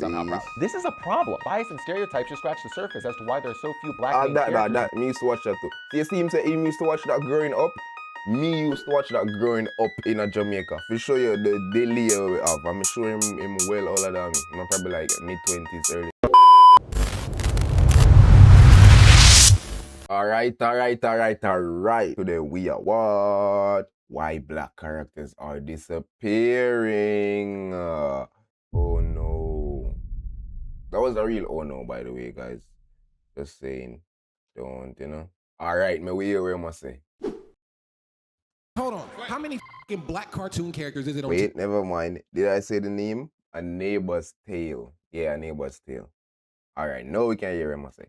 somehow proud. This is a problem. Bias and stereotypes just scratch the surface as to why there are so few black main characters. Me used to watch that too. See, you see him say he used to watch that growing up. Me used to watch that growing up in a Jamaica. To show you the daily we have. I'm sure him well older than me. I'm probably like mid-20s, early. Alright. Today we are what? Why black characters are disappearing. Oh no. That was a real oh no, by the way, guys. Just saying. Don't, you know. Alright, me we hear what I must say. Hold on. How many f***ing black cartoon characters is it on Wait, never mind. Did I say the name? A Neighbor's Tale. Yeah, A Neighbor's Tale. Alright, now we can hear what I must say.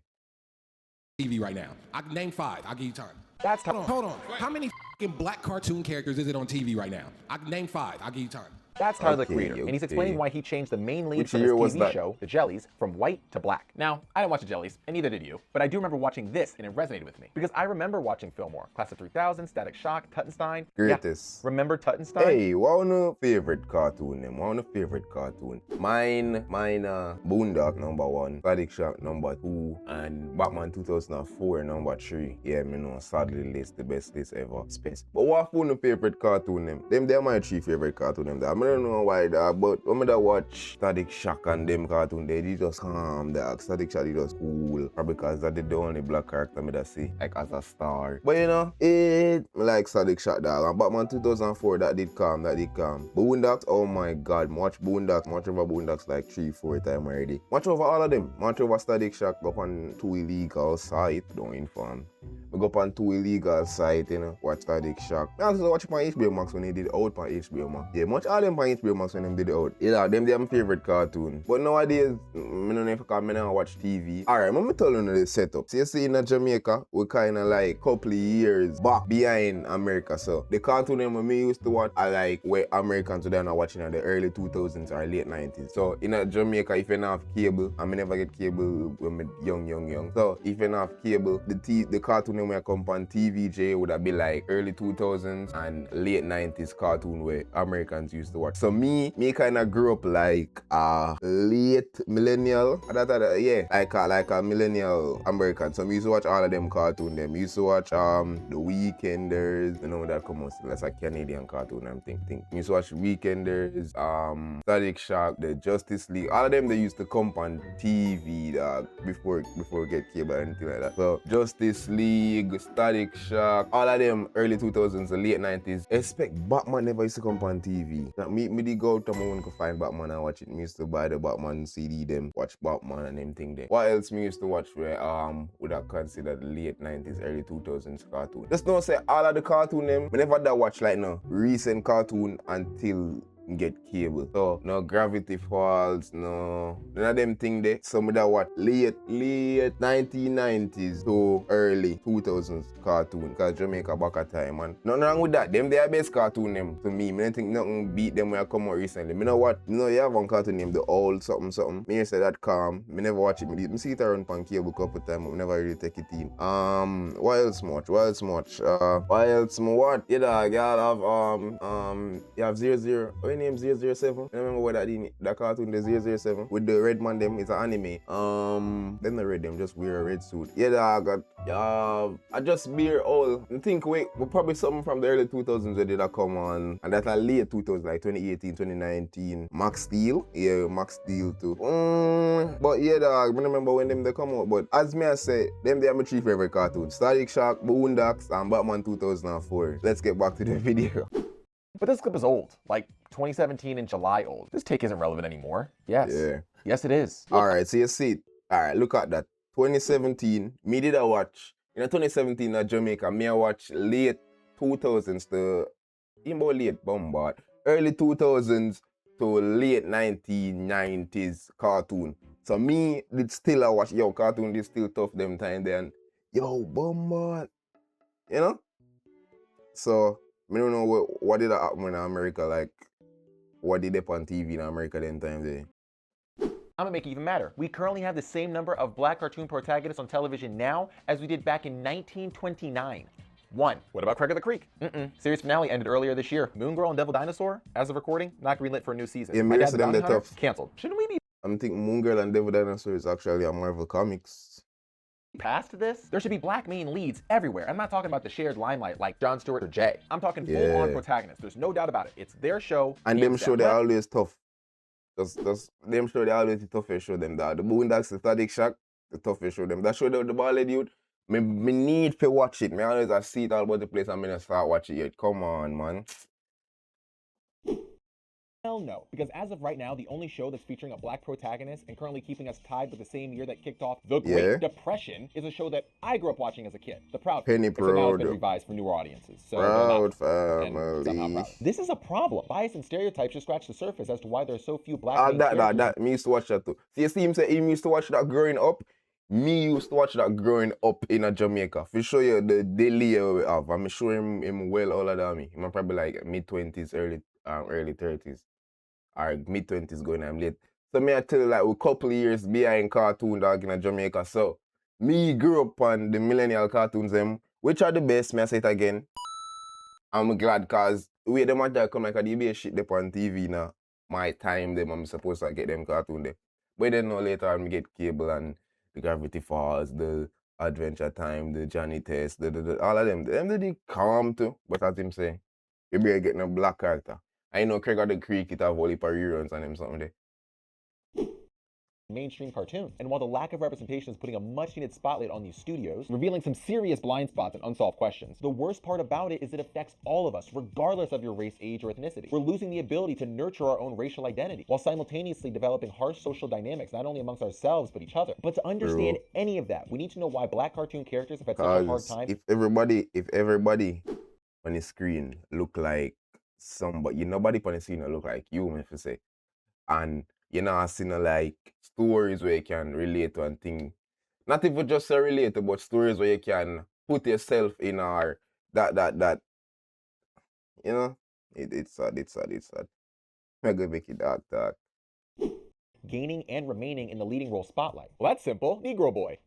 TV right now? I can name 5. I'll give you time. That's time. Hold on. How many f***ing black cartoon characters is it on TV right now? I can name 5. I'll give you time. That's Tyler, the Okay, Creator, and he's explaining okay. why he changed the main lead Which from his year was TV that? show, The Jellies, from white to black. Now, I didn't watch The Jellies, and neither did you, but I do remember watching this, and it resonated with me. Because I remember watching Fillmore, Class of 3000, Static Shock, Tuttenstein. Greatest. Yeah, remember Tuttenstein? Hey, what on your favorite cartoon name? What on your favorite cartoon? Mine, Boondock #1, Static Shock #2, and Batman 2004 #3. Yeah, me know, sadly list, the best list ever. Space. But what on your favorite cartoon name? Them are my 3 favorite cartoon names. I don't know why that, but when I watch Static Shock and them cartoon, they just calm. The Static Shock, they just cool. Probably because that's the only black character me that see, like as a star. But you know, I like Static Shock dog. And Batman 2004, that did calm. Boondocks, oh my god, watch Boondocks, watch over Boondocks like 3-4 times already. Watch over all of them. Watch over Static Shock, go up on 2 illegal site, don't inform. We go up on 2 illegal site, you know, watch Static Shock. I also watch my HBO Max when they did out on HBO Max. Yeah, watch all them on HBO Max when them did it out. Yeah, them my favorite cartoon. But nowadays, I don't know if I don't watch TV. Alright, let me tell you the setup. So you see in Jamaica, we kind of like couple of years back behind America. So the cartoon them we used to watch are like where Americans today are watching in the early 2000s or late 90s. So in Jamaica, if you don't have cable, I never get cable when I'm young. So if you don't have cable, the cartoon them will come on TVJ would have been like early 2000s and late 90s cartoon where Americans used to watch. So me kind of grew up like a late millennial. Like a millennial American. So I used to watch all of them cartoon. Them used to watch The Weekenders. You know that come out. That's a Canadian cartoon. I'm thinking. I used to watch Weekenders, Static Shock, the Justice League. All of them they used to come on TV before we get cable or anything like that. So Justice League, Static Shock, all of them early 2000s, the late 90s. Expect Batman never used to come on TV. Now, me did go out to my own to find Batman and watch it. Me used to buy the Batman CD them, watch Batman and them thing there. What else me used to watch where would have considered late 90s, early 2000s cartoon? Just don't say all of the cartoon them. Me never that watch like no recent cartoon until get cable. So no Gravity Falls, no none of them thing there. Some of that what late 1990s to early 2000s cartoon. Cause Jamaica back at time and nothing wrong with that. Them they are best cartoon them to me. Me don't think nothing beat them when I come out recently. Me know what? You know you have one cartoon named The Old something. Me say that calm. Me never watch it. Me see it around on cable couple times, but me never really take it in. What else much? What else much? You dog, you have 00. Name 007. I remember what that cartoon, the 007 with the red man them. It's an anime. Then the red them just wear a red suit. Yeah, dog. I just beer all. I think wait, probably something from the early 2000s that did come on, and that's a late 2000s like 2018, 2019. Max Steel, yeah, Max Steel too. But yeah, dog. I remember when them they come out. But as me I say, them they are my 3 favorite cartoons: Static Shock, Boondocks, and Batman 2004. Let's get back to the video. But this clip is old, like 2017 in July old. This take isn't relevant anymore. Yes. Yeah. Yes, it is. Alright, so you see it. Alright, look at that. 2017, me did a watch. In 2017 in Jamaica, me I watch late 2000s to, even late bombard, early 2000s to late 1990s cartoon. So me did still a watch, cartoon did still tough them time then. Bombard. You know? So, I don't know what did happen in America, like, what did they on TV in America then time there. I'm gonna make it even madder. We currently have the same number of black cartoon protagonists on television now as we did back in 1929. 1. What about Craig of the Creek? Series finale ended earlier this year. Moon Girl and Devil Dinosaur, as of recording, not greenlit for a new season. Yeah, My Dad's them Bounty they Hunter, tough. canceled. Shouldn't we be I'm thinking Moon Girl and Devil Dinosaur is actually a Marvel Comics. Past this, there should be black main leads everywhere. I'm not talking about the shared limelight like Jon Stewart or Jay. I'm talking full-on protagonists. There's no doubt about it. It's their show. And them show they're always tough. Just them show they're always the toughest show them that. The Boondocks, the Static Shock, the toughest show them. That show the bald dude. Me need to watch it. Me always I see it all about the place and me start watching it. Come on, man. Hell no, because as of right now, the only show that's featuring a black protagonist and currently keeping us tied with the same year that kicked off the Great Depression is a show that I grew up watching as a kid, The Proud Penny Family. Now it's been Proud. revised for newer audiences. So Proud somehow Family. proud. This is a problem. Bias and stereotypes just scratch the surface as to why there's so few black main characters. That. Me used to watch that too. See him say he used to watch that growing up. Me used to watch that growing up in a Jamaica. For show you the daily year we have. I'm sure him well older than me. I'm probably like mid-20s, early 30s. Or mid-20s going I'm late. So me I tell you like we're a couple of years behind cartoon dog in a Jamaica. So me grew up on the millennial cartoons them, which are the best, me I say it again. I'm glad cause we them at that come like a DB shit they on TV now. My time them I'm supposed to get them cartoon there. But then no later on me get cable and the Gravity Falls, the Adventure Time, the Johnny Test, all of them. Them they calm too. But as him say, you better getting a black character. I know Craig of the Creek it have all the reruns and them something there. Mainstream cartoon. And while the lack of representation is putting a much needed spotlight on these studios, revealing some serious blind spots and unsolved questions, the worst part about it is it affects all of us, regardless of your race, age, or ethnicity. We're losing the ability to nurture our own racial identity, while simultaneously developing harsh social dynamics, not only amongst ourselves, but each other. But to understand any of that, we need to know why black cartoon characters have had such a hard time. If everybody on the screen look like somebody, nobody on the screen look like you, if you say. And you know, I've seen like stories where you can relate to and thing. Not even just relate to, but stories where you can put yourself in our that you know, it's sad. I'm gonna make it dark. Gaining and remaining in the leading role spotlight. Well, that's simple. Negro Boy.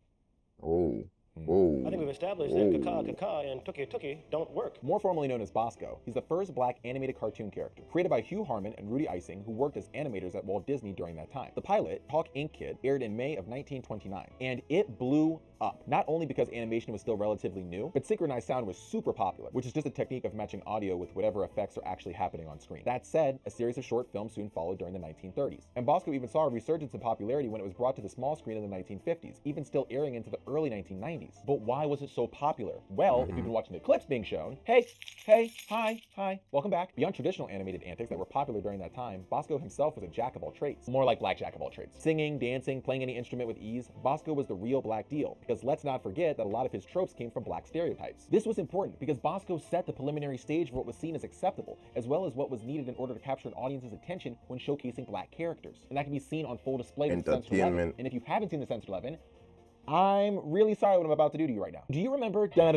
Oh. I think we've established that Kaka and Tuki don't work. More formally known as Bosco, he's the first black animated cartoon character, created by Hugh Harman and Rudy Ising, who worked as animators at Walt Disney during that time. The pilot, Talk Inc. Kid, aired in May of 1929, and it blew up. Not only because animation was still relatively new, but synchronized sound was super popular, which is just a technique of matching audio with whatever effects are actually happening on screen. That said, a series of short films soon followed during the 1930s, and Bosco even saw a resurgence in popularity when it was brought to the small screen in the 1950s, even still airing into the early 1990s. But why was it so popular? Well, if you've been watching the clips being shown, hey, hi, welcome back. Beyond traditional animated antics that were popular during that time, Bosco himself was a jack of all trades. More like black jack of all trades. Singing, dancing, playing any instrument with ease, Bosco was the real black deal, because let's not forget that a lot of his tropes came from black stereotypes. This was important because Bosco set the preliminary stage for what was seen as acceptable, as well as what was needed in order to capture an audience's attention when showcasing black characters. And that can be seen on full display with Censored 11. And if you haven't seen the Censored 11, I'm really sorry what I'm about to do to you right now. Do you remember? Okay, so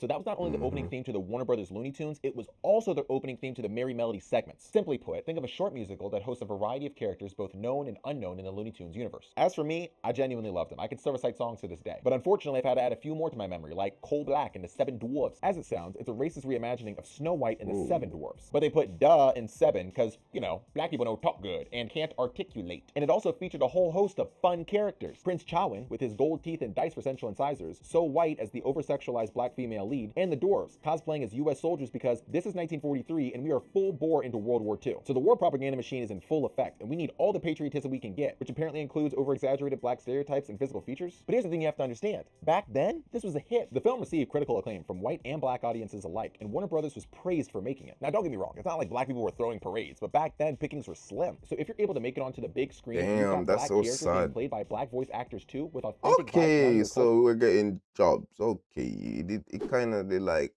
that was not only the opening theme to the Warner Brothers Looney Tunes, it was also the opening theme to the Merry Melody segments. Simply put, think of a short musical that hosts a variety of characters both known and unknown in the Looney Tunes universe. As for me, I genuinely loved them. I can still recite songs to this day. But unfortunately, I've had to add a few more to my memory, like Coal Black and the Seven Dwarfs. As it sounds, it's a racist reimagining of Snow White and the Seven Dwarfs. But they put duh in seven because, you know, black people don't talk good and can't articulate. And it also featured a whole host of fun characters. Prince Chowin, with his gold teeth and dice for central incisors, So White as the over-sexualized black female lead, and the dwarves, cosplaying as US soldiers because this is 1943 and we are full bore into World War II. So the war propaganda machine is in full effect, and we need all the patriotism we can get, which apparently includes over-exaggerated black stereotypes and physical features. But here's the thing you have to understand. Back then, this was a hit. The film received critical acclaim from white and black audiences alike, and Warner Brothers was praised for making it. Now don't get me wrong, it's not like black people were throwing parades, but back then pickings were slim. So if you're able to make it onto the big screen, damn, that's so sad. Being played by black voice actors too, with authentic okay, so we're getting jobs. Okay, it kind of like,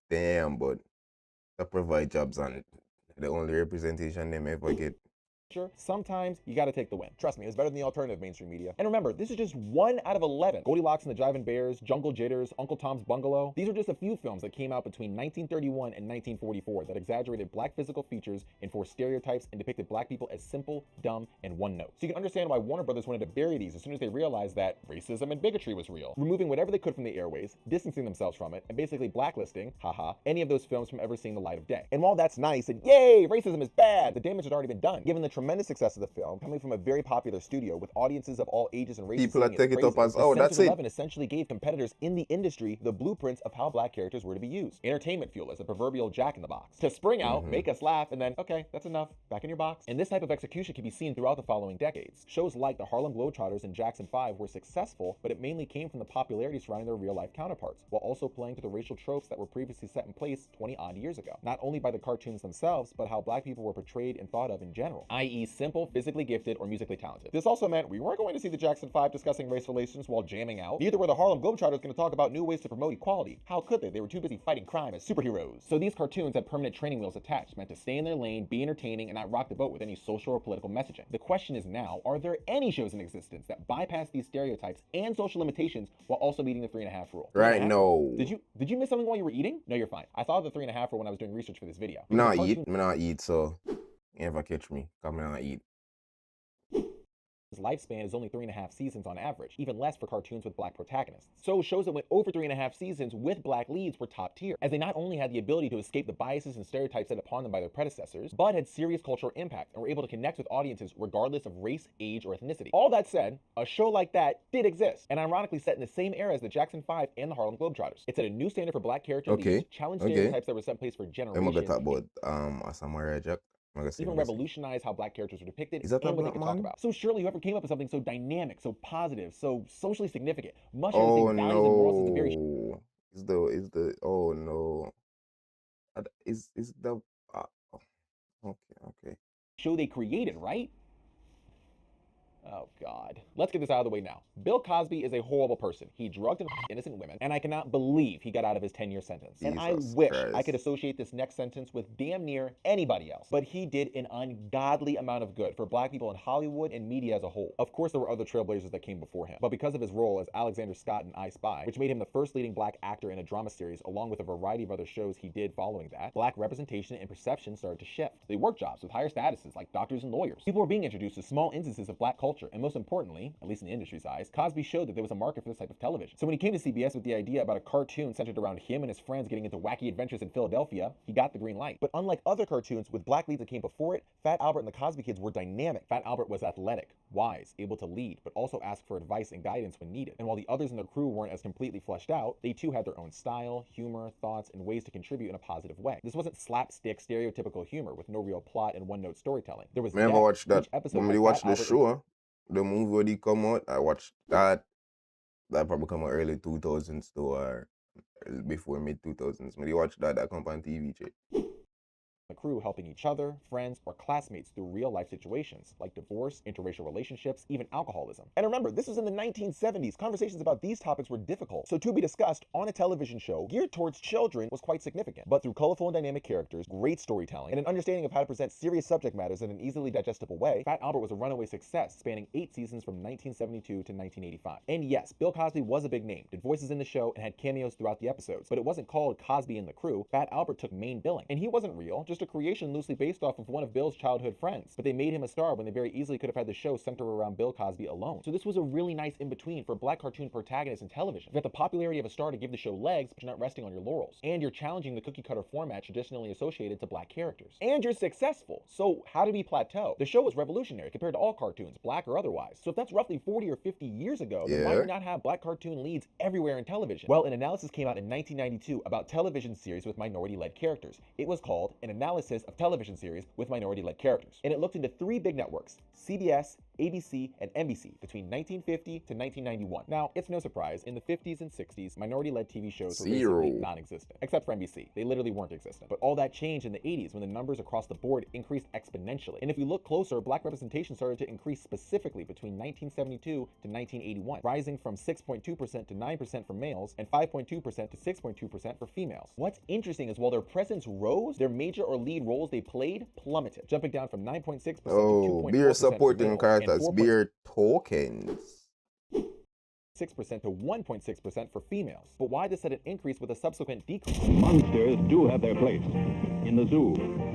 damn, but they provide jobs and the only representation they ever get. sometimes you gotta take the win. Trust me, it's better than the alternative mainstream media. And remember, this is just 1 out of 11. Goldilocks and the Driving Bears, Jungle Jitters, Uncle Tom's Bungalow. These are just a few films that came out between 1931 and 1944 that exaggerated black physical features, enforced stereotypes, and depicted black people as simple, dumb, and one note. So you can understand why Warner Brothers wanted to bury these as soon as they realized that racism and bigotry was real, removing whatever they could from the airways, distancing themselves from it, and basically blacklisting, haha, any of those films from ever seeing the light of day. And while that's nice and yay, racism is bad, the damage had already been done. Given the tremendous success of the film, coming from a very popular studio with audiences of all ages and races, People that take it up as, oh, that's it. Essentially gave competitors in the industry the blueprints of how black characters were to be used. Entertainment fuel as a proverbial jack in the box. To spring out, make us laugh, and then, okay, that's enough, back in your box. And this type of execution can be seen throughout the following decades. Shows like the Harlem Globetrotters and Jackson 5 were successful, but it mainly came from the popularity surrounding their real-life counterparts, while also playing to the racial tropes that were previously set in place 20-odd years ago. Not only by the cartoons themselves, but how black people were portrayed and thought of in general, i.e. simple, physically gifted, or musically talented. This also meant we weren't going to see the Jackson 5 discussing race relations while jamming out. Neither were the Harlem Globetrotters going to talk about new ways to promote equality. How could they? They were too busy fighting crime as superheroes. So these cartoons had permanent training wheels attached, meant to stay in their lane, be entertaining, and not rock the boat with any social or political messaging. The question is now, are there any shows in existence that bypass these stereotypes and social limitations while also meeting the 3.5 rule? Right, no. Did you miss something while you were eating? No, you're fine. I thought of the 3.5 rule when I was doing research for this video. Me not eat, so you never catch me. Come not eat. His lifespan is only 3.5 seasons on average, even less for cartoons with black protagonists. So shows that went over 3.5 seasons with black leads were top tier, as they not only had the ability to escape the biases and stereotypes set upon them by their predecessors, but had serious cultural impact and were able to connect with audiences regardless of race, age, or ethnicity. All that said, a show like that did exist, and ironically set in the same era as the Jackson 5 and the Harlem Globetrotters. It set a new standard for black character leads, challenged stereotypes that were set in place for generations. I'm gonna talk about Samurai Jack. Even revolutionize how black characters are depicted and what they could talk about. So surely whoever came up with something so dynamic, so positive, so socially significant must have the same values and morals as the very okay. show they created, right? Oh, God. Let's get this out of the way now. Bill Cosby is a horrible person. He drugged and innocent women, and I cannot believe he got out of his 10-year sentence. And I wish I could associate this next sentence with damn near anybody else. But he did an ungodly amount of good for black people in Hollywood and media as a whole. Of course, there were other trailblazers that came before him, but because of his role as Alexander Scott in I Spy, which made him the first leading black actor in a drama series, along with a variety of other shows he did following that, black representation and perception started to shift. They worked jobs with higher statuses like doctors and lawyers. People were being introduced to small instances of black culture, and most importantly, at least in the industry's eyes, Cosby showed that there was a market for this type of television. So when he came to CBS with the idea about a cartoon centered around him and his friends getting into wacky adventures in Philadelphia, he got the green light. But unlike other cartoons with black leads that came before it, Fat Albert and the Cosby Kids were dynamic. Fat Albert was athletic, wise, able to lead, but also ask for advice and guidance when needed. And while the others in their crew weren't as completely fleshed out, they too had their own style, humor, thoughts, and ways to contribute in a positive way. This wasn't slapstick, stereotypical humor with no real plot and one-note storytelling. There was never watched that. When we watched the show, the movie when he come out, I watched that. That probably come out early 2000s to or before mid 2000s. When you watch that come on TV, check. The crew helping each other, friends, or classmates through real-life situations like divorce, interracial relationships, even alcoholism. And remember, this was in the 1970s. Conversations about these topics were difficult, so to be discussed on a television show geared towards children was quite significant. But through colorful and dynamic characters, great storytelling, and an understanding of how to present serious subject matters in an easily digestible way, Fat Albert was a runaway success, spanning 8 seasons from 1972 to 1985. And yes, Bill Cosby was a big name, did voices in the show, and had cameos throughout the episodes, but it wasn't called Cosby and the Crew. Fat Albert took main billing, and he wasn't real, just a creation loosely based off of one of Bill's childhood friends. But they made him a star when they very easily could have had the show center around Bill Cosby alone. So this was a really nice in-between for black cartoon protagonists in television. You got the popularity of a star to give the show legs, but you're not resting on your laurels. And you're challenging the cookie-cutter format traditionally associated to black characters. And you're successful. So how did we plateau? The show was revolutionary compared to all cartoons, black or otherwise. So if that's roughly 40 or 50 years ago, then why do we not have black cartoon leads everywhere in television? Well, an analysis came out in 1992 about television series with minority-led characters. It was called An Analysis of Television Series with Minority-Led Characters. And it looked into 3 big networks, CBS, ABC, and NBC between 1950 to 1991. Now, it's no surprise, in the 50s and 60s, minority-led TV shows were basically Zero. non-existent, except for NBC. They literally weren't existent. But all that changed in the 80s when the numbers across the board increased exponentially. And if we look closer, black representation started to increase specifically between 1972 to 1981, rising from 6.2% to 9% for males and 5.2% to 6.2% for females. What's interesting is while their presence rose, their major or lead roles they played plummeted, jumping down from 9.6% to 2.4% Beer for supporting males characters, and beer tokens. 4.6% to 1.6% for females. But why this sudden increase with a subsequent decrease? Monsters do have their place. In the zoo,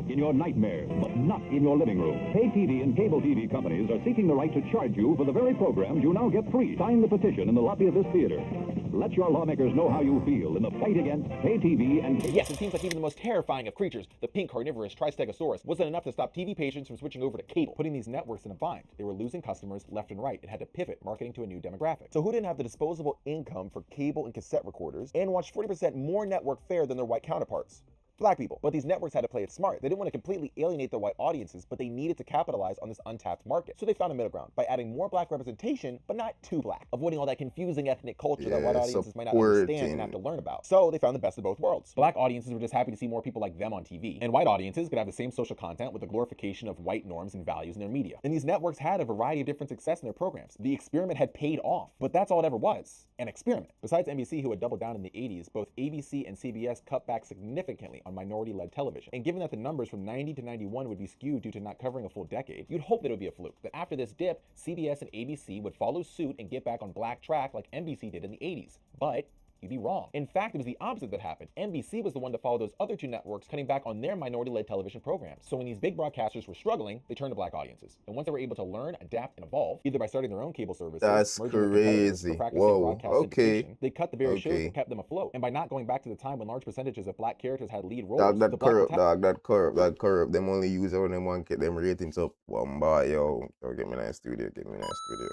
in your nightmares, but not in your living room. Pay TV and cable TV companies are seeking the right to charge you for the very programs you now get free. Sign the petition in the lobby of this theater. Let your lawmakers know how you feel in the fight against pay TV and... Yes, it seems like even the most terrifying of creatures, the pink carnivorous Tristegosaurus, wasn't enough to stop TV patients from switching over to cable, putting these networks in a bind. They were losing customers left and right and had to pivot marketing to a new demographic. So who didn't have the disposable income for cable and cassette recorders and watched 40% more network fare than their white counterparts? Black people. But these networks had to play it smart. They didn't want to completely alienate their white audiences, but they needed to capitalize on this untapped market. So they found a middle ground by adding more black representation, but not too black, avoiding all that confusing ethnic culture that white audiences might not understand and have to learn about. So they found the best of both worlds. Black audiences were just happy to see more people like them on TV, and white audiences could have the same social content with the glorification of white norms and values in their media. And these networks had a variety of different success in their programs. The experiment had paid off, but that's all it ever was, an experiment. Besides NBC, who had doubled down in the 80s, both ABC and CBS cut back significantly on minority-led television. And given that the numbers from 90 to 91 would be skewed due to not covering a full decade, you'd hope that it would be a fluke. That after this dip, CBS and ABC would follow suit and get back on black track like NBC did in the 80s. But you'd be wrong. In fact, it was the opposite that happened. NBC was the one to follow those other two networks, cutting back on their minority-led television programs. So when these big broadcasters were struggling, they turned to black audiences. And once they were able to learn, adapt, and evolve, either by starting their own cable services, That's merging with competitors, or crazy. practicing Whoa, broadcast okay. syndication, they cut the very shows that kept them afloat. And by not going back to the time when large percentages of black characters had lead roles, Dog, the that black corrupt, dog, that corrupt. Them only use it when them want to get them ratings up. One bar, yo. Get me that studio, get me that studio.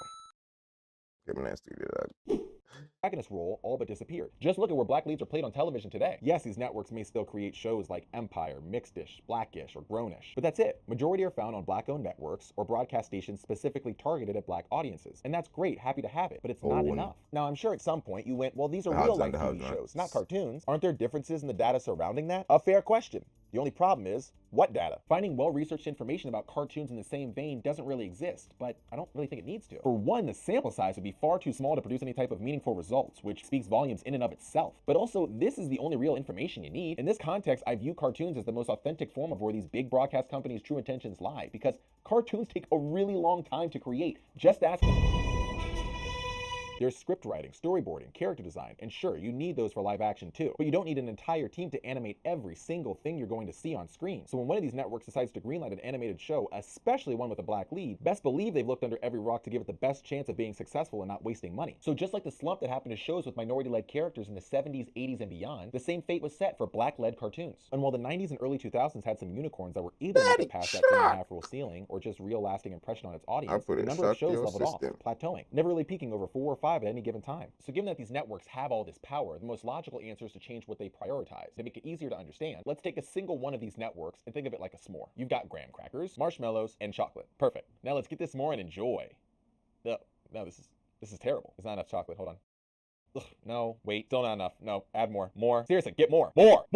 Get me that studio, dog. protagonist role all but disappeared. Just look at where black leads are played on television today. Yes, these networks may still create shows like Empire, Mixed-ish, Blackish, or Grownish, but that's it. Majority are found on black-owned networks or broadcast stations specifically targeted at black audiences. And that's great, happy to have it, but it's not enough. Now, I'm sure at some point you went, well, these are real-life TV shows, not cartoons. Aren't there differences in the data surrounding that? A fair question. The only problem is, what data? Finding well-researched information about cartoons in the same vein doesn't really exist, but I don't really think it needs to. For one, the sample size would be far too small to produce any type of meaningful results, which speaks volumes in and of itself. But also, this is the only real information you need. In this context, I view cartoons as the most authentic form of where these big broadcast companies' true intentions lie, because cartoons take a really long time to create. Just ask There's script writing, storyboarding, character design, and sure, you need those for live action too, but you don't need an entire team to animate every single thing you're going to see on screen. So when one of these networks decides to greenlight an animated show, especially one with a black lead, best believe they've looked under every rock to give it the best chance of being successful and not wasting money. So just like the slump that happened to shows with minority-led characters in the 70s, 80s, and beyond, the same fate was set for black-led cartoons. And while the 90s and early 2000s had some unicorns that were either not to pass that 3.5 rule ceiling or just real lasting impression on its audience, the number of shows leveled off, plateauing, never really peaking over 4 or 5 at any given time. So given that these networks have all this power, the most logical answer is to change what they prioritize. To make it easier to understand, let's take a single one of these networks and think of it like a s'more. You've got graham crackers, marshmallows, and chocolate. Perfect. Now let's get this s'more and enjoy. No, this is terrible. There's not enough chocolate. Hold on. Ugh, no, wait, still not enough. No, add more. More. Seriously, get more. More!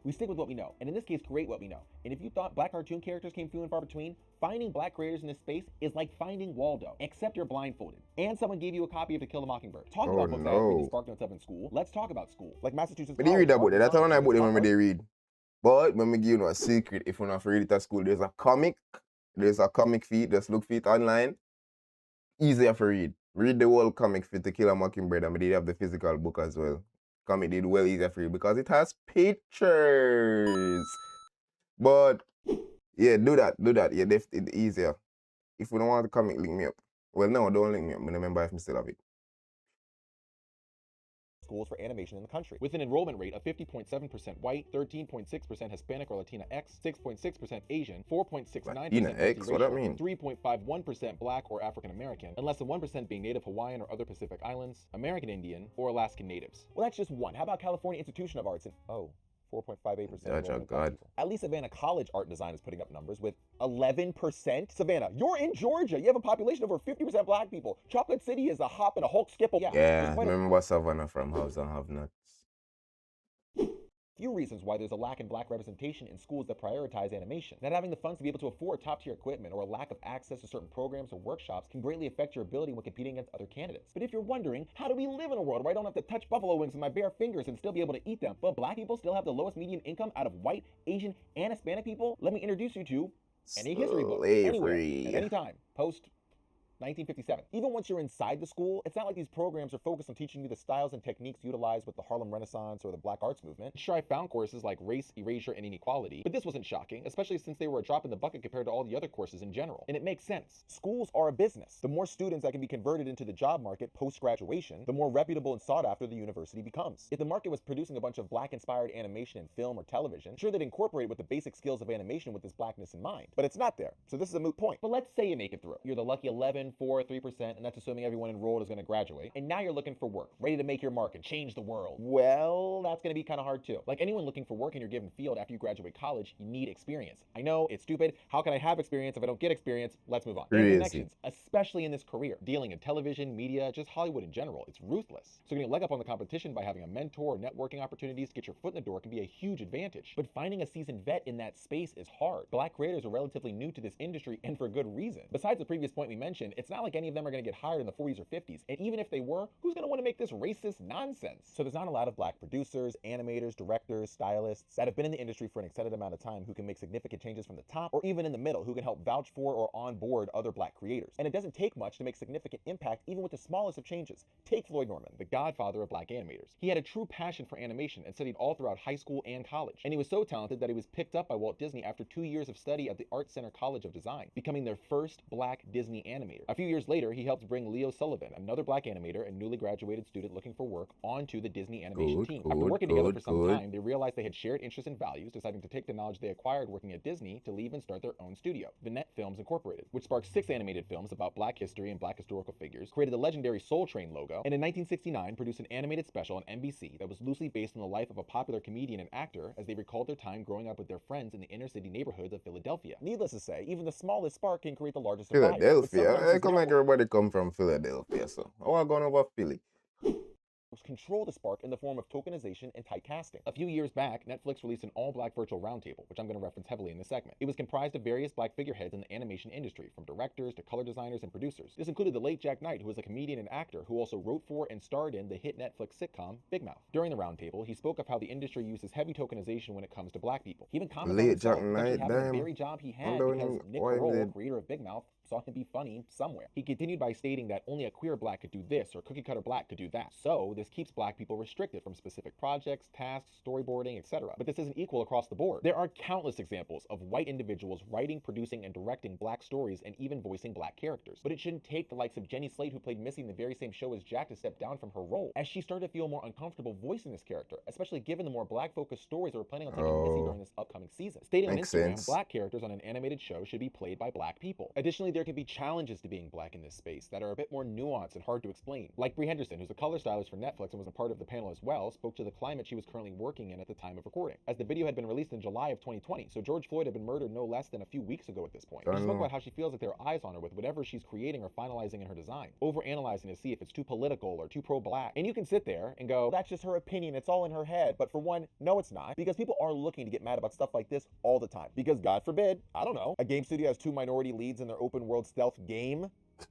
We stick with what we know, and in this case, create what we know. And if you thought black cartoon characters came few and far between, finding black creators in this space is like finding Waldo, except you're blindfolded. And someone gave you a copy of To Kill a Mockingbird. Talk about books that read the spark notes of in school. Let's talk about school. Like Massachusetts. But they read that book. That's how I book them when they read. But when we give you a secret, if you're not read it at school, there's a comic feed, just look for it online. Easier to read. Read the whole comic for To Kill a Mockingbird, and they have the physical book as well. Comic did well easier for you because it has pictures. But yeah, do that. Yeah, definitely easier. If you don't want the comic, link me up. Well, no, don't link me up. I remember if I still have it. Schools for animation in the country, with an enrollment rate of 50.7% white, 13.6% Hispanic or Latina X, 6.6% Asian, 4.69% Latina X, what that mean? 3.51% Black or African American, and less than 1% being Native Hawaiian or other Pacific Islands, American Indian, or Alaskan Natives. Well, that's just one. How about California Institution of Arts and 4.58% Judge of enrollment of black God. people. At least Savannah College art design is putting up numbers with 11%. Savannah, you're in Georgia. You have a population of over 50% black people. Chocolate City is a hop and a Hulk skip. Yeah, there's quite a remember Savannah from Haves and Have Nots. few reasons why there's a lack in black representation in schools that prioritize animation. Not having the funds to be able to afford top-tier equipment or a lack of access to certain programs or workshops can greatly affect your ability when competing against other candidates. But if you're wondering, how do we live in a world where I don't have to touch buffalo wings with my bare fingers and still be able to eat them, but black people still have the lowest median income out of white, Asian, and Hispanic people? Let me introduce you to any history book, anywhere, at any time, post 1957. Even once you're inside the school, it's not like these programs are focused on teaching you the styles and techniques utilized with the Harlem Renaissance or the Black Arts Movement. Sure, I found courses like race, erasure, and inequality, but this wasn't shocking, especially since they were a drop in the bucket compared to all the other courses in general. And it makes sense. Schools are a business. The more students that can be converted into the job market post-graduation, the more reputable and sought after the university becomes. If the market was producing a bunch of black-inspired animation in film or television, sure, they'd incorporate with the basic skills of animation with this blackness in mind, but it's not there. So this is a moot point. But let's say you make it through. You're the lucky 11, 4, 3%, and that's assuming everyone enrolled is going to graduate. And now you're looking for work, ready to make your mark and change the world. Well, that's going to be kind of hard too. Like anyone looking for work in your given field after you graduate college, you need experience. I know, it's stupid. How can I have experience if I don't get experience? Let's move on. And connections, especially in this career. Dealing in television, media, just Hollywood in general, it's ruthless. So getting a leg up on the competition by having a mentor or networking opportunities to get your foot in the door can be a huge advantage. But finding a seasoned vet in that space is hard. Black creators are relatively new to this industry, and for good reason. Besides the previous point we mentioned, it's not like any of them are going to get hired in the 40s or 50s, and even if they were, who's going to want to make this racist nonsense? So there's not a lot of black producers, animators, directors, stylists that have been in the industry for an extended amount of time who can make significant changes from the top or even in the middle who can help vouch for or onboard other black creators. And it doesn't take much to make significant impact even with the smallest of changes. Take Floyd Norman, the godfather of black animators. He had a true passion for animation and studied all throughout high school and college. And he was so talented that he was picked up by Walt Disney after 2 years of study at the Art Center College of Design, becoming their first black Disney animator. A few years later, he helped bring Leo Sullivan, another black animator and newly graduated student looking for work, onto the Disney animation team. After working together for some time, they realized they had shared interests and values, deciding to take the knowledge they acquired working at Disney to leave and start their own studio, Vignette Films Incorporated, which sparked 6 animated films about black history and black historical figures, created the legendary Soul Train logo, and in 1969 produced an animated special on NBC that was loosely based on the life of a popular comedian and actor as they recalled their time growing up with their friends in the inner city neighborhoods of Philadelphia. Needless to say, even the smallest spark can create the largest fire. Philadelphia? I come like everybody come from Philadelphia, so I want to go over Philly. Control the spark in the form of tokenization and typecasting. A few years back, Netflix released an all-black virtual roundtable, which I'm going to reference heavily in this segment. It was comprised of various black figureheads in the animation industry, from directors to color designers and producers. This included the late Jack Knight, who was a comedian and actor who also wrote for and starred in the hit Netflix sitcom Big Mouth. During the roundtable, he spoke of how the industry uses heavy tokenization when it comes to black people. He even commented on himself having the very job he had because Nick Kroll, creator of Big Mouth, saw him be funny somewhere. He continued by stating that only a queer black could do this or cookie cutter black could do that. So this keeps black people restricted from specific projects, tasks, storyboarding, etc. But this isn't equal across the board. There are countless examples of white individuals writing, producing, and directing black stories and even voicing black characters. But it shouldn't take the likes of Jenny Slate, who played Missy in the very same show as Jack, to step down from her role, as she started to feel more uncomfortable voicing this character, especially given the more black-focused stories they were planning on taking Missy during this upcoming season. Stating on Instagram, black characters on an animated show should be played by black people. Additionally, there can be challenges to being black in this space that are a bit more nuanced and hard to explain. Like Brie Henderson, who's a color stylist for Netflix and was a part of the panel as well, spoke to the climate she was currently working in at the time of recording, as the video had been released in July of 2020, so George Floyd had been murdered no less than a few weeks ago at this point. She spoke about how she feels like there are eyes on her with whatever she's creating or finalizing in her design, overanalyzing to see if it's too political or too pro-black. And you can sit there and go, that's just her opinion, it's all in her head. But for one, no it's not, because people are looking to get mad about stuff like this all the time. Because God forbid, I don't know, a game studio has 2 minority leads in their open world stealth game.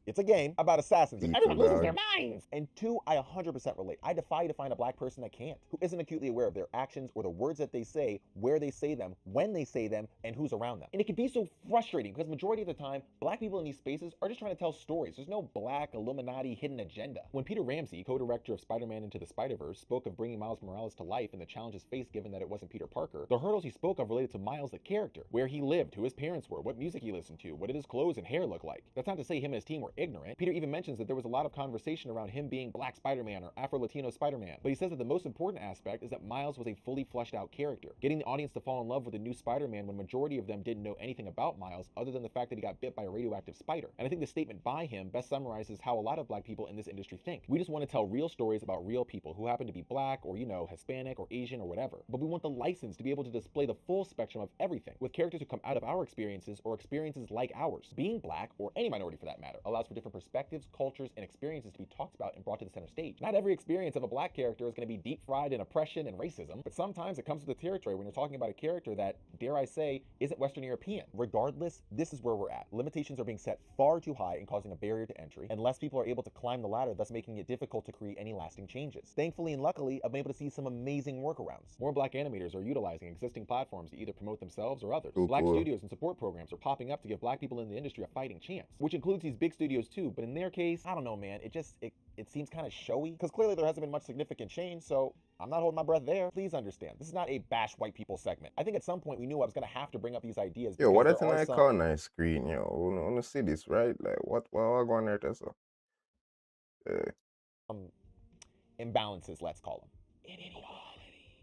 It's a game about assassins and everyone loses their minds. And 2, I 100% relate. I defy you to find a black person that can't, who isn't acutely aware of their actions or the words that they say, where they say them, when they say them, and who's around them. And it can be so frustrating because majority of the time, black people in these spaces are just trying to tell stories. There's no black Illuminati hidden agenda. When Peter Ramsey, co-director of Spider-Man Into the Spider-Verse, spoke of bringing Miles Morales to life and the challenges faced given that it wasn't Peter Parker, the hurdles he spoke of related to Miles the character, where he lived, who his parents were, what music he listened to, what did his clothes and hair look like. That's not to say him and his team annoying or ignorant. Peter even mentions that there was a lot of conversation around him being Black Spider-Man or Afro-Latino Spider-Man, but he says that the most important aspect is that Miles was a fully fleshed out character, getting the audience to fall in love with a new Spider-Man when majority of them didn't know anything about Miles other than the fact that he got bit by a radioactive spider. And I think the statement by him best summarizes how a lot of Black people in this industry think. We just want to tell real stories about real people who happen to be Black or, Hispanic or Asian or whatever, but we want the license to be able to display the full spectrum of everything with characters who come out of our experiences or experiences like ours. Being Black, or any minority for that matter, allows for different perspectives, cultures, and experiences to be talked about and brought to the center stage. Not every experience of a Black character is going to be deep fried in oppression and racism, but sometimes it comes with the territory when you're talking about a character that, dare I say, isn't Western European. Regardless, this is where we're at. Limitations are being set far too high and causing a barrier to entry, and less people are able to climb the ladder, thus making it difficult to create any lasting changes. Thankfully and luckily, I've been able to see some amazing workarounds. More Black animators are utilizing existing platforms to either promote themselves or others. Black studios and support programs are popping up to give Black people in the industry a fighting chance, which includes these big studios too, but in their case, I don't know, man, it seems kind of showy, because clearly there hasn't been much significant change, so I'm not holding my breath there. Please understand, this is not a bash white people segment. I think at some point we knew I was going to have to bring up these ideas. Yo, what because is an there are icon nice screen, yo? I wanna see this, right? Like, what I going there, Tessa? some imbalances, let's call them. Inequality.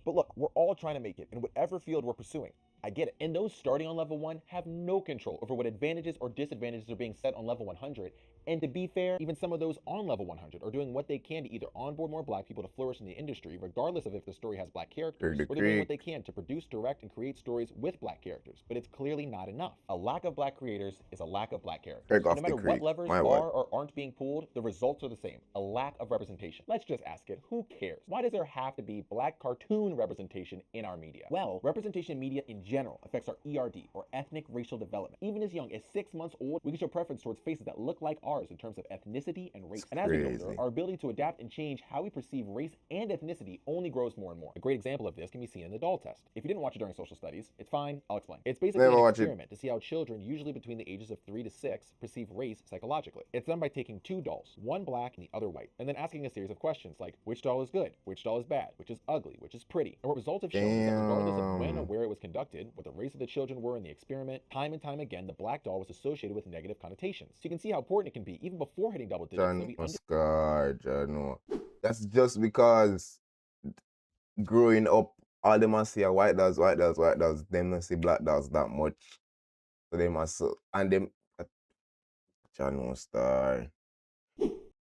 But look, we're all trying to make it in whatever field we're pursuing. I get it. And those starting on level 1 have no control over what advantages or disadvantages are being set on level 100. And to be fair, even some of those on level 100 are doing what they can to either onboard more Black people to flourish in the industry, regardless of if the story has Black characters, or they're doing what they can to produce, direct, and create stories with Black characters. But it's clearly not enough. A lack of Black creators is a lack of Black characters. And no matter what levers are or aren't being pulled, the results are the same. A lack of representation. Let's just ask it, who cares? Why does there have to be Black cartoon representation in our media? Well, representation in media in general affects our ERD, or ethnic racial development. Even as young as 6 months old, we can show preference towards faces that look like ours in terms of ethnicity and race. And as we get older, our ability to adapt and change how we perceive race and ethnicity only grows more and more. A great example of this can be seen in the doll test. If you didn't watch it during social studies, it's fine, I'll explain. It's basically an experiment to see how children, usually between the ages of 3 to 6, perceive race psychologically. It's done by taking 2 dolls, one Black and the other white, and then asking a series of questions like, which doll is good, which doll is bad, which is ugly, which is pretty. And what results have shown is that regardless of when or where it was conducted, what the race of the children were in the experiment, time and time again, the Black doll was associated with negative connotations. So you can see how important it can be, even before hitting double digits. That's just because growing up, all them must see a white dolls, them not see Black dolls that much. So they must, and them, John Star.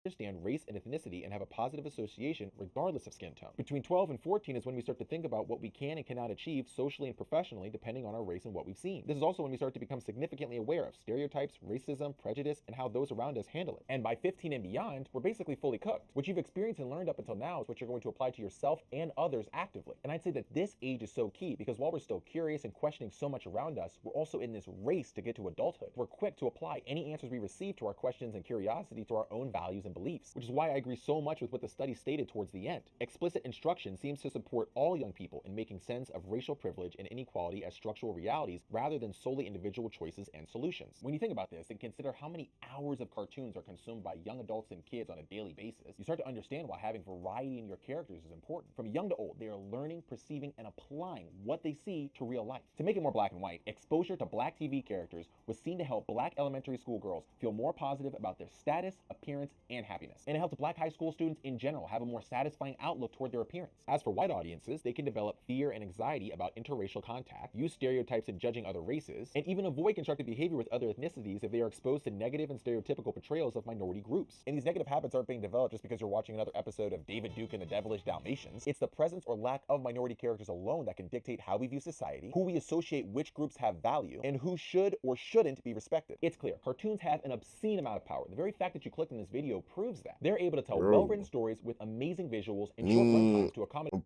Understand race and ethnicity and have a positive association regardless of skin tone. Between 12 and 14 is when we start to think about what we can and cannot achieve socially and professionally depending on our race and what we've seen. This is also when we start to become significantly aware of stereotypes, racism, prejudice, and how those around us handle it. And by 15 and beyond, we're basically fully cooked. What you've experienced and learned up until now is what you're going to apply to yourself and others actively. And I'd say that this age is so key because while we're still curious and questioning so much around us, we're also in this race to get to adulthood. We're quick to apply any answers we receive to our questions and curiosity to our own values and beliefs, which is why I agree so much with what the study stated towards the end. Explicit instruction seems to support all young people in making sense of racial privilege and inequality as structural realities rather than solely individual choices and solutions. When you think about this and consider how many hours of cartoons are consumed by young adults and kids on a daily basis, you start to understand why having variety in your characters is important. From young to old, they are learning, perceiving, and applying what they see to real life. To make it more black and white, exposure to Black TV characters was seen to help Black elementary school girls feel more positive about their status, appearance, and happiness. And it helped Black high school students in general have a more satisfying outlook toward their appearance. As for white audiences, they can develop fear and anxiety about interracial contact, use stereotypes in judging other races, and even avoid constructive behavior with other ethnicities if they are exposed to negative and stereotypical portrayals of minority groups. And these negative habits aren't being developed just because you're watching another episode of David Duke and the Devilish Dalmatians. It's the presence or lack of minority characters alone that can dictate how we view society, who we associate which groups have value, and who should or shouldn't be respected. It's clear, cartoons have an obscene amount of power. The very fact that you clicked on this video proves that. They're able to tell well-written stories with amazing visuals and short runtimes to accommodate.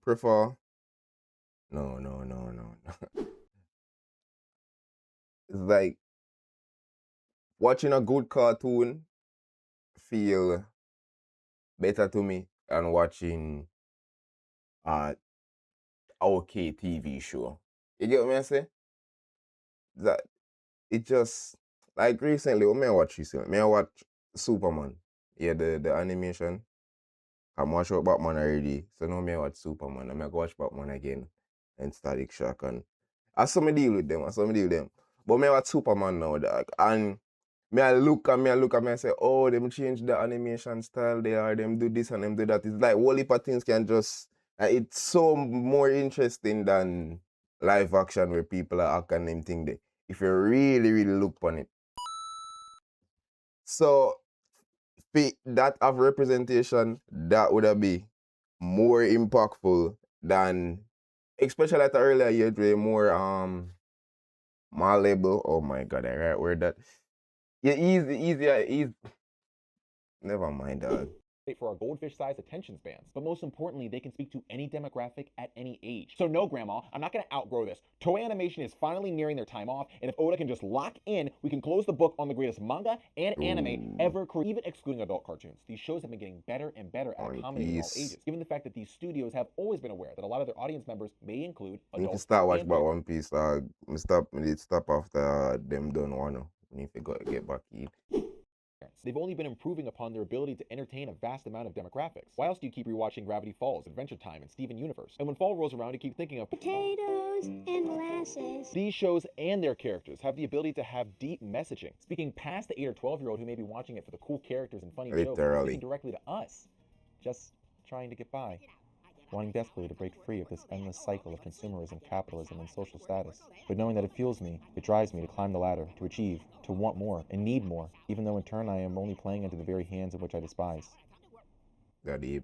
No. It's like watching a good cartoon feel better to me than watching okay TV show. You get what I'm saying? That it just like recently, what may I watch recently? May I watch Superman? Yeah, the animation. I'm watching Batman already, so now I watch Superman. I'm gonna watch Batman again and Static Shock, and I saw me deal with them. But I watch Superman now, dog. And Me I look and me I say, oh, them change the animation style there, them do this and them do that. It's like whole heap of things can just it's so more interesting than live action where people are acting them thing there. If you really, really look on it. So that of representation, that would have be more impactful than especially at the earlier age where more malleable. Oh my god, I right word that. Yeah, easy. Never mind, dog. For our goldfish-sized attention spans. But most importantly, they can speak to any demographic at any age. So no, Grandma, I'm not going to outgrow this. Toei Animation is finally nearing their time off, and if Oda can just lock in, we can close the book on the greatest manga and anime ever created, even excluding adult cartoons. These shows have been getting better and better at accommodating all ages, given the fact that these studios have always been aware that a lot of their audience members may include I need to adults. start watch about One Piece, dog. I need to stop after them done one. I need to get back in. They've only been improving upon their ability to entertain a vast amount of demographics. Why else do you keep rewatching Gravity Falls, Adventure Time, and Steven Universe? And when fall rolls around, you keep thinking of potatoes and molasses. These shows and their characters have the ability to have deep messaging, speaking past the 8 or 12-year-old who may be watching it for the cool characters and funny jokes, speaking directly to us, just trying to get by, wanting desperately to break free of this endless cycle of consumerism, capitalism, and social status. But knowing that it fuels me, it drives me to climb the ladder, to achieve, to want more, and need more, even though in turn I am only playing into the very hands of which I despise. That deep.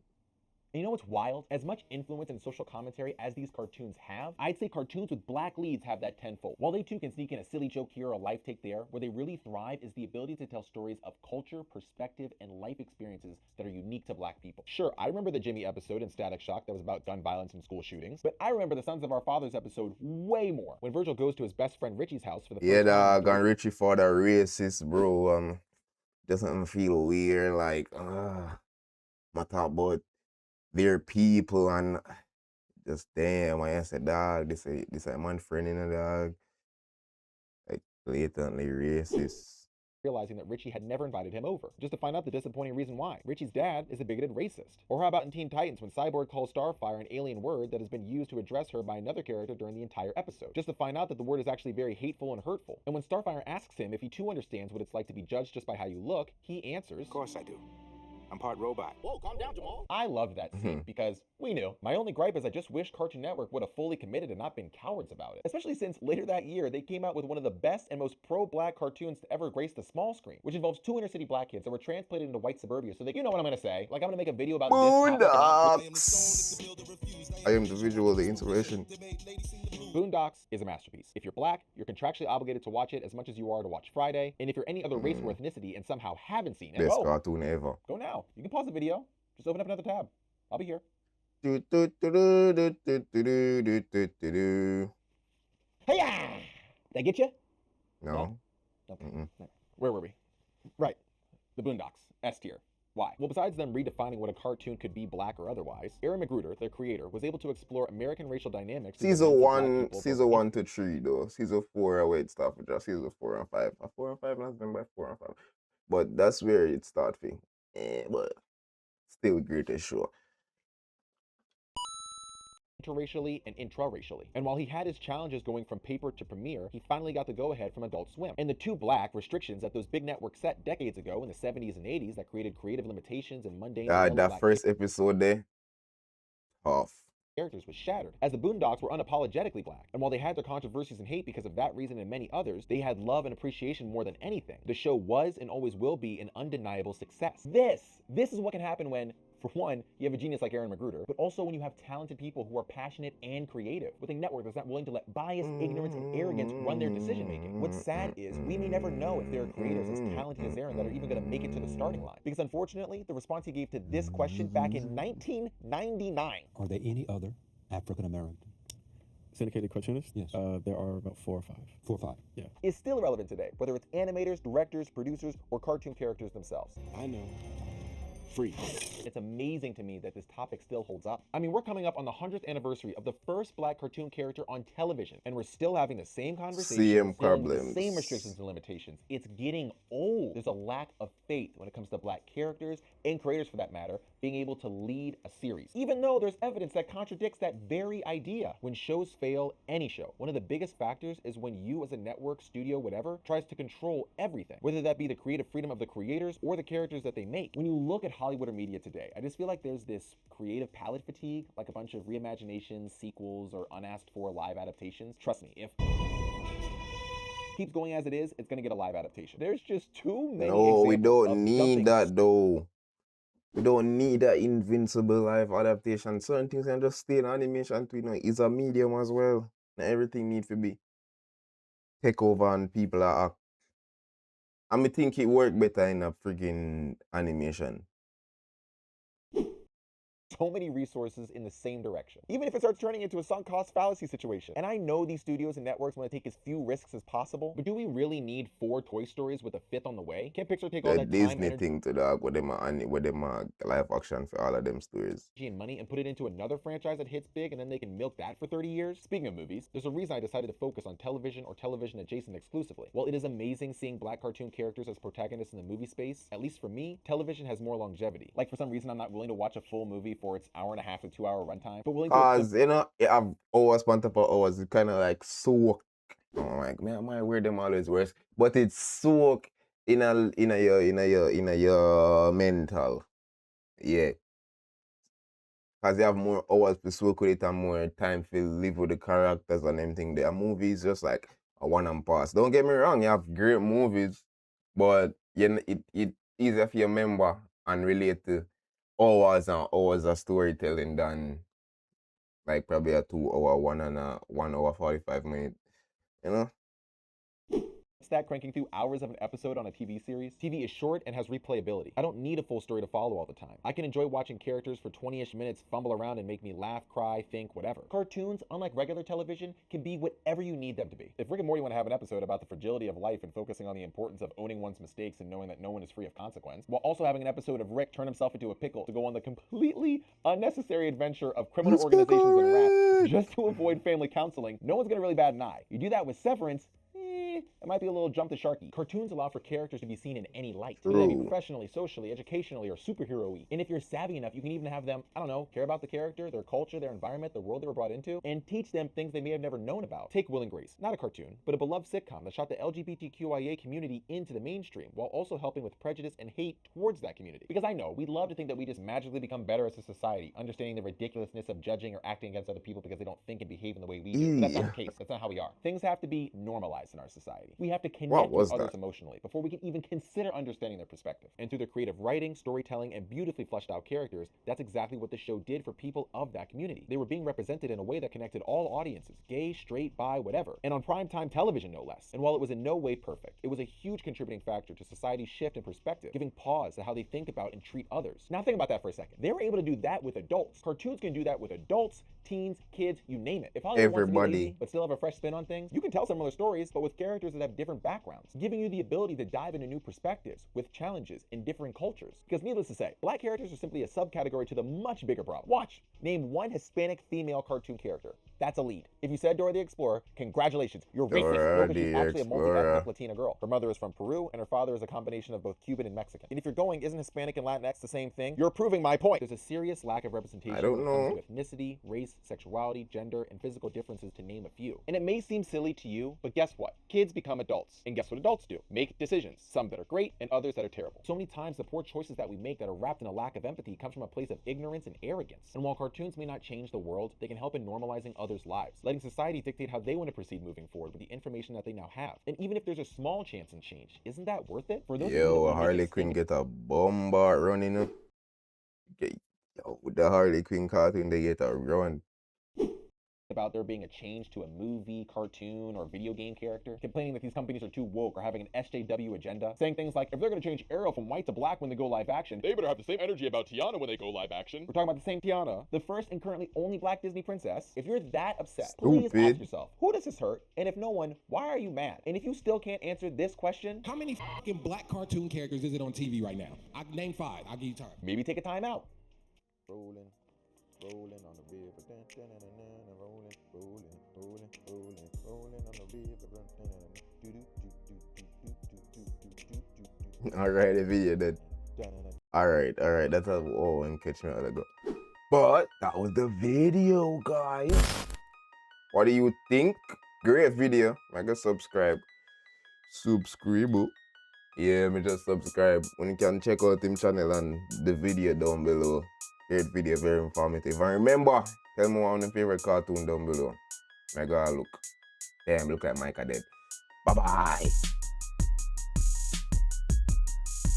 And you know what's wild? As much influence and social commentary as these cartoons have, I'd say cartoons with black leads have that tenfold. While they too can sneak in a silly joke here or a life take there, where they really thrive is the ability to tell stories of culture, perspective, and life experiences that are unique to black people. Sure, I remember the Jimmy episode in Static Shock that was about gun violence and school shootings, but I remember the Sons of Our Fathers episode way more, when Virgil goes to his best friend Richie's house for the first time. Yeah, dog, and Richie for the racist, bro. Doesn't feel weird, like, my talk about their people and just damn, I said, dog, this a man friend in a dog. Like blatantly racist. Realizing that Richie had never invited him over, just to find out the disappointing reason why. Richie's dad is a bigoted racist. Or how about in Teen Titans when Cyborg calls Starfire an alien word that has been used to address her by another character during the entire episode, just to find out that the word is actually very hateful and hurtful. And when Starfire asks him if he too understands what it's like to be judged just by how you look, he answers, "Of course I do. I'm part robot." Whoa, calm down, Jamal. I loved that scene because we knew. My only gripe is I just wish Cartoon Network would have fully committed and not been cowards about it. Especially since later that year, they came out with one of the best and most pro-black cartoons to ever grace the small screen, which involves 2 inner-city black kids that were transplanted into white suburbia. So you know what I'm gonna say. Like, I'm gonna make a video about Boondocks. I am the visual, the inspiration. Boondocks is a masterpiece. If you're black, you're contractually obligated to watch it as much as you are to watch Friday. And if you're any other race or ethnicity and somehow haven't seen it, best cartoon ever. Go now. You can pause the video. Just open up another tab. I'll be here. Hey-ya! Did I get you? No. Okay. Where were we? Right. The Boondocks. S tier. Why? Well, besides them redefining what a cartoon could be, black or otherwise, Aaron McGruder, their creator, was able to explore American racial dynamics. Season 1 to 3 though. Season 4, I wait stuff for just season 4 and 5. 4 and 5 last been by 4 and 5. But that's where it started. But still greatest show. Interracially and intra-racially. And while he had his challenges going from paper to premiere, he finally got the go-ahead from Adult Swim. And the 2 black restrictions that those big networks set decades ago in the 70s and 80s that created creative limitations and mundane... that first episode there, tough. Characters was shattered, as the Boondocks were unapologetically black. And while they had their controversies and hate because of that reason and many others, they had love and appreciation more than anything. The show was and always will be an undeniable success. This is what can happen when, for one, you have a genius like Aaron McGruder, but also when you have talented people who are passionate and creative, with a network that's not willing to let bias, ignorance, and arrogance run their decision-making. What's sad is we may never know if there are creators as talented as Aaron that are even going to make it to the starting line. Because unfortunately, the response he gave to this question back in 1999. Are there any other African-American syndicated cartoonists? Yes. There are about 4 or 5. 4 or 5? Yeah. Is still relevant today, whether it's animators, directors, producers, or cartoon characters themselves. I know Free. It's amazing to me that this topic still holds up. I mean, we're coming up on the 100th anniversary of the first black cartoon character on television, and we're still having the same conversation, Same still with the problems. same restrictions and limitations. It's getting old. There's a lack of faith when it comes to black characters, and creators for that matter, being able to lead a series. Even though there's evidence that contradicts that very idea. When shows fail, any show, one of the biggest factors is when you as a network, studio, whatever, tries to control everything, whether that be the creative freedom of the creators or the characters that they make. When you look at Hollywood or media today, I just feel like there's this creative palette fatigue, like a bunch of reimaginations, sequels, or unasked for live adaptations. Trust me, if keeps going as it is, it's gonna get a live adaptation. There's just too many No, we examples don't of need jumping that though. We don't need that invincible live adaptation. Certain things can just stay in animation too, you know. It's a medium as well. Not everything needs to be take over and people are act. I mean, think it work better in a freaking animation. so many resources in the same direction, even if it starts turning into a sunk cost fallacy situation. And I know these studios and networks want to take as few risks as possible, but do we really need 4 Toy Stories with a 5th on the way? Can't Pixar take all The that time, Disney energy, thing to that, with them live action for all of them stories. and money and put it into another franchise that hits big, and then they can milk that for 30 years? Speaking of movies, there's a reason I decided to focus on television or television adjacent exclusively. While it is amazing seeing black cartoon characters as protagonists in the movie space, at least for me, television has more longevity. Like, for some reason, I'm not willing to watch a full movie for its hour-and-a-half to 2-hour runtime, but willing to Cause you know, I've always spent up hours. It's kind of like soak. I'm like, man, I might wear them always worse, but it's soak in your mental, yeah. Cause you have more hours to soak with it and more time to live with the characters and everything. Their movies just like a one and pass. Don't get me wrong, you have great movies, but it easier for you remember and relate to hours and hours of storytelling than like probably a 2 hour one and a 1 hour 45 minute, you know? Stack cranking through hours of an episode on a TV series. TV is short and has replayability. I don't need a full story to follow all the time. I can enjoy watching characters for 20-ish minutes fumble around and make me laugh, cry, think, whatever. Cartoons, unlike regular television, can be whatever you need them to be. If Rick and Morty want to have an episode about the fragility of life and focusing on the importance of owning one's mistakes and knowing that no one is free of consequence, while also having an episode of Rick turn himself into a pickle to go on the completely unnecessary adventure of criminal organizations and rats just to avoid family counseling, no one's gonna really bat an eye. You do that with Severance, it might be a little jump to Sharky. Cartoons allow for characters to be seen in any light, whether that be professionally, socially, educationally, or superhero-y. And if you're savvy enough, you can even have them, I don't know, care about the character, their culture, their environment, the world they were brought into, and teach them things they may have never known about. Take Will and Grace, not a cartoon, but a beloved sitcom that shot the LGBTQIA community into the mainstream, while also helping with prejudice and hate towards that community. Because I know, we'd love to think that we just magically become better as a society, understanding the ridiculousness of judging or acting against other people because they don't think and behave in the way we do. But that's not the case. That's not how we are. Things have to be normalized in our society. We have to connect with others emotionally before we can even consider understanding their perspective. And through their creative writing, storytelling, and beautifully fleshed out characters, that's exactly what the show did for people of that community. They were being represented in a way that connected all audiences, gay, straight, bi, whatever, and on primetime television no less. And while it was in no way perfect, it was a huge contributing factor to society's shift in perspective, giving pause to how they think about and treat others. Now think about that for a second. They were able to do that with adults. Cartoons can do that with adults, teens, kids, you name it. If Hollywood wants to be lazy, but still have a fresh spin on things, you can tell similar stories, but with characters that have different backgrounds, giving you the ability to dive into new perspectives with challenges in different cultures. Because needless to say, black characters are simply a subcategory to the much bigger problem. Watch, name one Hispanic female cartoon character. That's a lead. If you said Dora the Explorer, congratulations, you're racist. No, because she's actually a multi-ethnic Latina girl. Her mother is from Peru, and her father is a combination of both Cuban and Mexican. And if you're going, isn't Hispanic and Latinx the same thing? You're proving my point. There's a serious lack of representation when it comes to ethnicity, race, sexuality, gender, and physical differences, to name a few. And it may seem silly to you, but guess what? Kids become adults. And guess what adults do? Make decisions. Some that are great and others that are terrible. So many times the poor choices that we make that are wrapped in a lack of empathy comes from a place of ignorance and arrogance. And while cartoons may not change the world, they can help in normalizing others' lives, letting society dictate how they want to proceed moving forward with the information that they now have. And even if there's a small chance in change, isn't that worth it? For those Harley Quinn get a bombard running up. With the Harley Quinn cartoon, they get a run. about there being a change to a movie, cartoon, or video game character, complaining that these companies are too woke or having an SJW agenda, saying things like, if they're going to change Ariel from white to black when they go live action, they better have the same energy about Tiana when they go live action. We're talking about the same Tiana, the first and currently only black Disney princess. If you're that upset, please ask yourself, who does this hurt? And if no one, why are you mad? And if you still can't answer this question, How many fucking black cartoon characters is it on TV right now? I can name 5. I'll give you time. maybe take a time out. Rolling on the river, rolling, rolling, rolling, rolling, rolling on the river. Alright, the video then. Alright, that's how and catch me out of go. But that was the video, guys. What do you think? Great video. Make a subscribe. Subscribe. Yeah, me just subscribe. When you can check out him channel and the video down below. Great video, very informative. And remember, tell me one of your favorite cartoon down below. I gotta look. Damn, look like Micah dead. Bye-bye.